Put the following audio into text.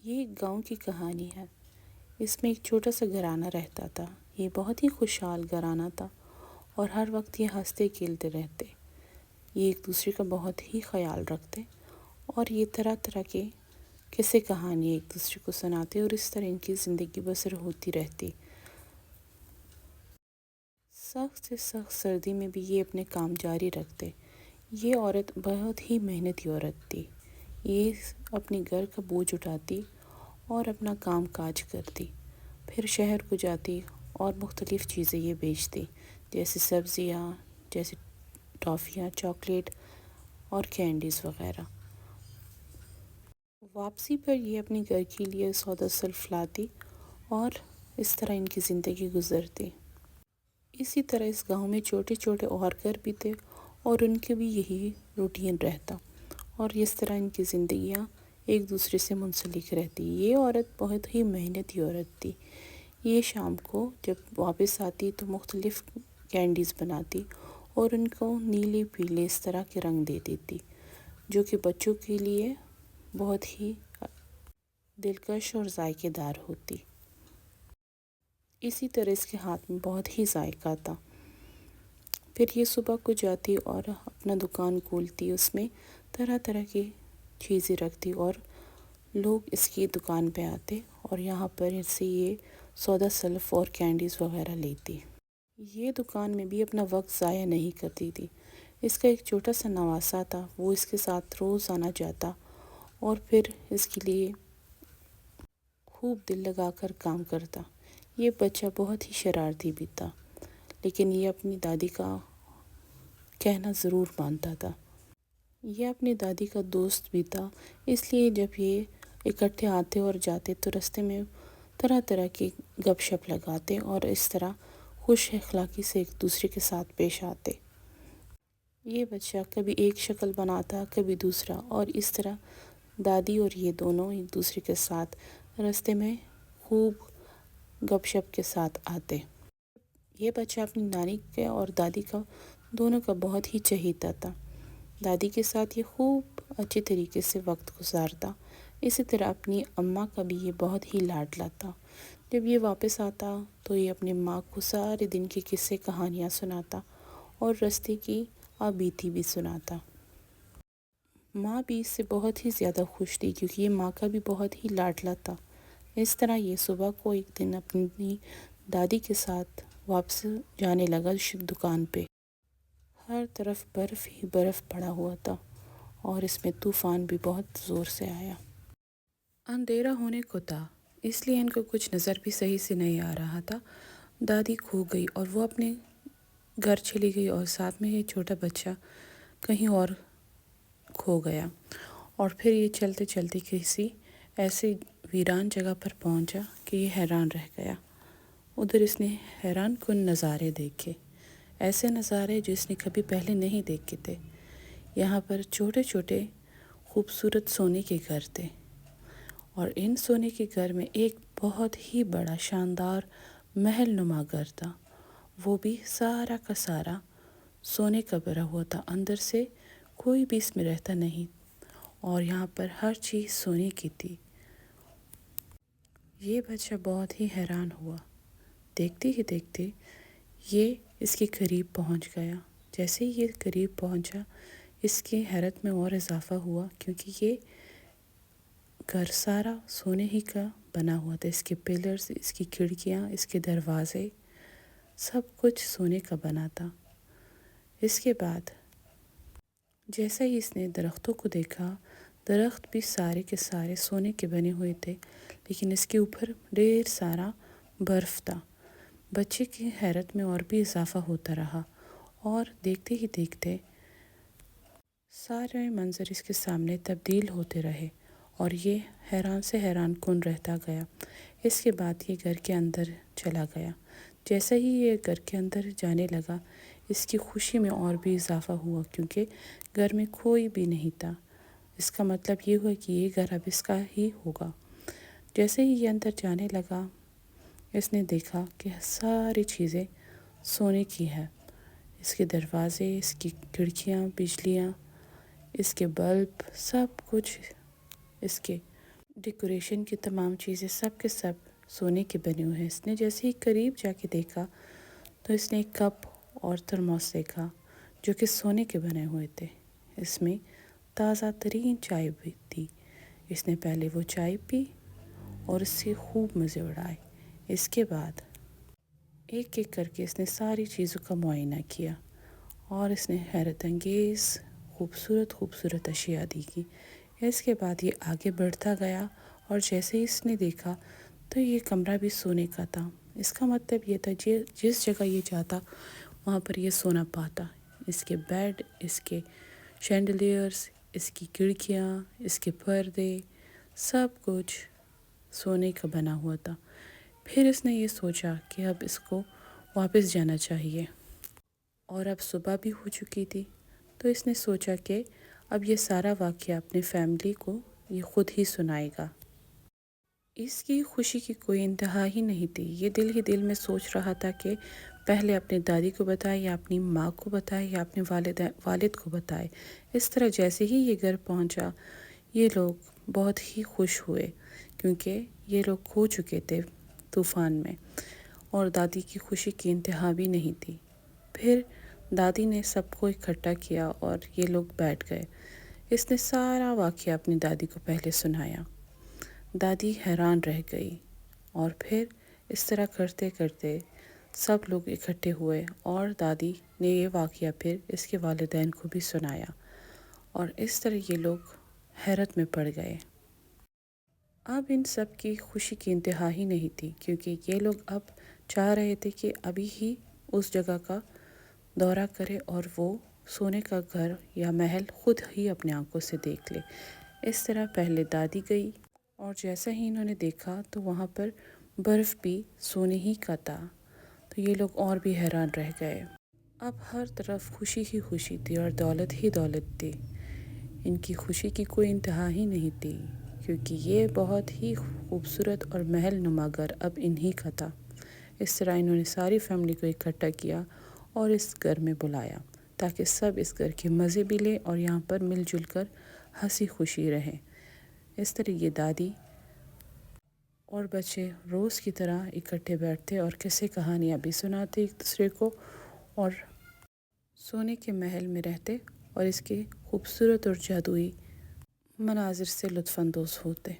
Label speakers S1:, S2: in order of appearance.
S1: یہ ایک گاؤں کی کہانی ہے۔ اس میں ایک چھوٹا سا گھرانہ رہتا تھا۔ یہ بہت ہی خوشحال گھرانہ تھا اور ہر وقت یہ ہنستے کھیلتے رہتے۔ یہ ایک دوسرے کا بہت ہی خیال رکھتے اور یہ طرح طرح کے قصے کہانی ایک دوسرے کو سناتے اور اس طرح ان کی زندگی بسر ہوتی رہتی۔ سخت سے سخت سردی میں بھی یہ اپنے کام جاری رکھتے۔ یہ عورت بہت ہی محنتی عورت تھی۔ یہ اپنے گھر کا بوجھ اٹھاتی اور اپنا کام کاج کرتی، پھر شہر کو جاتی اور مختلف چیزیں یہ بیچتی، جیسے سبزیاں، جیسے ٹافیاں، چاکلیٹ اور کینڈیز وغیرہ۔ واپسی پر یہ اپنے گھر کے لیے سودا سلف لاتی اور اس طرح ان کی زندگی گزرتی۔ اسی طرح اس گاؤں میں چھوٹے چھوٹے اور گھر بھی تھے اور ان کے بھی یہی روٹین رہتا اور اس طرح ان کی زندگیاں ایک دوسرے سے منسلک رہتی۔ یہ عورت بہت ہی محنتی عورت تھی۔ یہ شام کو جب واپس آتی تو مختلف کینڈیز بناتی اور ان کو نیلے پیلے اس طرح کے رنگ دے دیتی، جو کہ بچوں کے لیے بہت ہی دلکش اور ذائقے دار ہوتی۔ اسی طرح اس کے ہاتھ میں بہت ہی ذائقہ تھا۔ پھر یہ صبح کو جاتی اور اپنا دکان کھولتی، اس میں طرح طرح کی چیزیں رکھتی اور لوگ اس کی دکان پہ آتے اور یہاں پر اس سے یہ سودا سلف اور کینڈیز وغیرہ لیتی۔ یہ دکان میں بھی اپنا وقت ضائع نہیں کرتی تھی۔ اس کا ایک چھوٹا سا نواسا تھا، وہ اس کے ساتھ روز آنا جاتا اور پھر اس کے لیے خوب دل لگا کر کام کرتا۔ یہ بچہ بہت ہی شرارتی بھی تھا، لیکن یہ اپنی دادی کا کہنا ضرور مانتا تھا۔ یہ اپنی دادی کا دوست بھی تھا، اس لیے جب یہ اکٹھے آتے اور جاتے تو راستے میں طرح طرح کی گپ شپ لگاتے اور اس طرح خوش اخلاقی سے ایک دوسرے کے ساتھ پیش آتے۔ یہ بچہ کبھی ایک شکل بناتا، کبھی دوسرا، اور اس طرح دادی اور یہ دونوں ایک دوسرے کے ساتھ راستے میں خوب گپ شپ کے ساتھ آتے۔ یہ بچہ اپنی نانی کے اور دادی کا دونوں کا بہت ہی چہیتا تھا۔ دادی کے ساتھ یہ خوب اچھے طریقے سے وقت گزارتا۔ اسی طرح اپنی اماں کا بھی یہ بہت ہی لاڈلا تھا۔ جب یہ واپس آتا تو یہ اپنی ماں کو سارے دن کی قصے کہانیاں سناتا اور راستے کی بیتی بھی سناتا۔ ماں بھی اس سے بہت ہی زیادہ خوش تھی کیونکہ یہ ماں کا بھی بہت ہی لاڈلا تھا۔ اس طرح یہ صبح کو ایک دن اپنی دادی کے ساتھ واپس جانے لگا دکان پہ۔ ہر طرف برف ہی برف پڑا ہوا تھا اور اس میں طوفان بھی بہت زور سے آیا۔ اندھیرا ہونے کو تھا، اس لیے ان کو کچھ نظر بھی صحیح سے نہیں آ رہا تھا۔ دادی کھو گئی اور وہ اپنے گھر چلی گئی اور ساتھ میں یہ چھوٹا بچہ کہیں اور کھو گیا، اور پھر یہ چلتے چلتے کسی ایسی ویران جگہ پر پہنچا کہ یہ حیران رہ گیا۔ ادھر اس نے حیران کن نظارے دیکھے، ایسے نظارے جو اس نے کبھی پہلے نہیں دیکھے تھے۔ یہاں پر چھوٹے چھوٹے خوبصورت سونے کے گھر تھے اور ان سونے کے گھر میں ایک بہت ہی بڑا شاندار محل نما گھر تھا۔ وہ بھی سارا کا سارا سونے کا بھرا ہوا تھا، اندر سے کوئی بھی اس میں رہتا نہیں، اور یہاں پر ہر چیز سونے کی تھی۔ یہ بچہ بہت ہی حیران ہوا۔ دیکھتے ہی دیکھتے یہ اس کے قریب پہنچ گیا۔ جیسے ہی یہ قریب پہنچا، اس کی حیرت میں اور اضافہ ہوا کیونکہ یہ گھر سارا سونے ہی کا بنا ہوا تھا۔ اس کے پلرز، اس کی کھڑکیاں، اس کے دروازے، سب کچھ سونے کا بنا تھا۔ اس کے بعد جیسا ہی اس نے درختوں کو دیکھا، درخت بھی سارے کے سارے سونے کے بنے ہوئے تھے، لیکن اس کے اوپر ڈھیر سارا برف تھا۔ بچے کی حیرت میں اور بھی اضافہ ہوتا رہا اور دیکھتے ہی دیکھتے سارے منظر اس کے سامنے تبدیل ہوتے رہے اور یہ حیران سے حیران کن رہتا گیا۔ اس کے بعد یہ گھر کے اندر چلا گیا۔ جیسا ہی یہ گھر کے اندر جانے لگا، اس کی خوشی میں اور بھی اضافہ ہوا کیونکہ گھر میں کوئی بھی نہیں تھا۔ اس کا مطلب یہ ہوا کہ یہ گھر اب اس کا ہی ہوگا۔ جیسے ہی یہ اندر جانے لگا، اس نے دیکھا کہ ساری چیزیں سونے کی ہیں۔ اس کے دروازے، اس کی کھڑکیاں، بجلیاں، اس کے بلب، سب کچھ اس کے ڈیکوریشن کی تمام چیزیں سب کے سب سونے کے بنے ہوئے ہیں۔ اس نے جیسے ہی قریب جا کے دیکھا تو اس نے ایک کپ اور ترموس دیکھا جو کہ سونے کے بنے ہوئے تھے۔ اس میں تازہ ترین چائے بھی تھی۔ اس نے پہلے وہ چائے پی اور اس سے خوب مزے اڑائے۔ اس کے بعد ایک ایک کر کے اس نے ساری چیزوں کا معائنہ کیا اور اس نے حیرت انگیز خوبصورت اشیاء دیکھی۔ اس کے بعد یہ آگے بڑھتا گیا اور جیسے ہی اس نے دیکھا تو یہ کمرہ بھی سونے کا تھا۔ اس کا مطلب یہ تھا جس جگہ یہ جاتا وہاں پر یہ سونا پاتا۔ اس کے بیڈ، اس کے شینڈلیئرز، اس کی کھڑکیاں، اس کے پردے، سب کچھ سونے کا بنا ہوا تھا۔ پھر اس نے یہ سوچا کہ اب اس کو واپس جانا چاہیے اور اب صبح بھی ہو چکی تھی، تو اس نے سوچا کہ اب یہ سارا واقعہ اپنے فیملی کو یہ خود ہی سنائے گا۔ اس کی خوشی کی کوئی انتہا ہی نہیں تھی۔ یہ دل ہی دل میں سوچ رہا تھا کہ پہلے اپنی دادی کو بتائے یا اپنی ماں کو بتائے یا اپنے والد کو بتائے۔ اس طرح جیسے ہی یہ گھر پہنچا یہ لوگ بہت ہی خوش ہوئے کیونکہ یہ لوگ کھو چکے تھے طوفان میں، اور دادی کی خوشی کی انتہا بھی نہیں تھی۔ پھر دادی نے سب کو اکٹھا کیا اور یہ لوگ بیٹھ گئے۔ اس نے سارا واقعہ اپنی دادی کو پہلے سنایا۔ دادی حیران رہ گئی اور پھر اس طرح کرتے کرتے سب لوگ اکٹھے ہوئے اور دادی نے یہ واقعہ پھر اس کے والدین کو بھی سنایا اور اس طرح یہ لوگ حیرت میں پڑ گئے۔ اب ان سب کی خوشی کی انتہا ہی نہیں تھی کیونکہ یہ لوگ اب چاہ رہے تھے کہ ابھی ہی اس جگہ کا دورہ کرے اور وہ سونے کا گھر یا محل خود ہی اپنے آنکھوں سے دیکھ لے۔ اس طرح پہلے دادی گئی اور جیسا ہی انہوں نے دیکھا تو وہاں پر برف بھی سونے ہی کا تھا، تو یہ لوگ اور بھی حیران رہ گئے۔ اب ہر طرف خوشی ہی خوشی تھی اور دولت ہی دولت تھی۔ ان کی خوشی کی کوئی انتہا ہی نہیں تھی کیونکہ یہ بہت ہی خوبصورت اور محل نما گھر اب انہی کا تھا۔ اس طرح انہوں نے ساری فیملی کو اکٹھا کیا اور اس گھر میں بلایا تاکہ سب اس گھر کے مزے بھی لیں اور یہاں پر مل جل کر ہنسی خوشی رہیں۔ اس طرح یہ دادی اور بچے روز کی طرح اکٹھے بیٹھتے اور قصے کہانیاں بھی سناتے ایک دوسرے کو اور سونے کے محل میں رہتے اور اس کے خوبصورت اور جادوئی مناظر سے لطف اندوز ہوتے۔